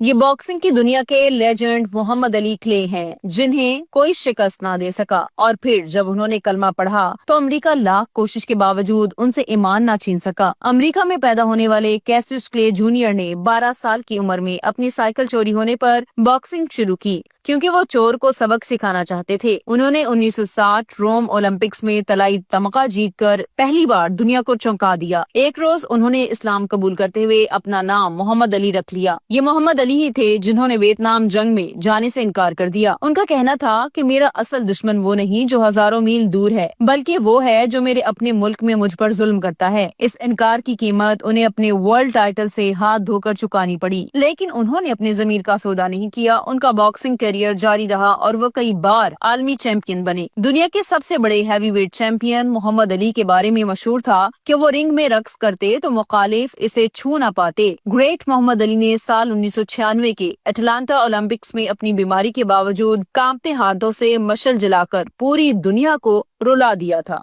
یہ باکسنگ کی دنیا کے لیجنڈ محمد علی کلے ہیں، جنہیں کوئی شکست نہ دے سکا، اور پھر جب انہوں نے کلمہ پڑھا تو امریکہ لاکھ کوشش کے باوجود ان سے ایمان نہ چھین سکا۔ امریکہ میں پیدا ہونے والے کیسیوس کلے جونیئر نے 12 سال کی عمر میں اپنی سائیکل چوری ہونے پر باکسنگ شروع کی، کیونکہ وہ چور کو سبق سکھانا چاہتے تھے۔ انہوں نے 1960 روم اولمپکس میں طلائی تمغہ جیت کر پہلی بار دنیا کو چونکا دیا۔ ایک روز انہوں نے اسلام قبول کرتے ہوئے اپنا نام محمد علی رکھ لیا۔ یہ محمد علی ہی تھے جنہوں نے ویتنام جنگ میں جانے سے انکار کر دیا۔ ان کا کہنا تھا کہ میرا اصل دشمن وہ نہیں جو ہزاروں میل دور ہے، بلکہ وہ ہے جو میرے اپنے ملک میں مجھ پر ظلم کرتا ہے۔ اس انکار کی قیمت انہیں اپنے ورلڈ ٹائٹل سے ہاتھ دھو کر چکانی پڑی، لیکن انہوں نے اپنے ضمیر کا سودا نہیں کیا۔ ان کا باکسنگ کیریئر جاری رہا اور وہ کئی بار عالمی چیمپئن بنے۔ دنیا کے سب سے بڑے ہیوی ویٹ چیمپئن محمد علی کے بارے میں مشہور تھا کہ وہ رنگ میں رقص کرتے تو مخالف اسے چھو نہ پاتے۔ گریٹ محمد علی نے سال 1996 کے اٹلانٹا اولمپکس میں اپنی بیماری کے باوجود کانپتے ہاتھوں سے مشعل جلا کر پوری دنیا کو رلا دیا تھا۔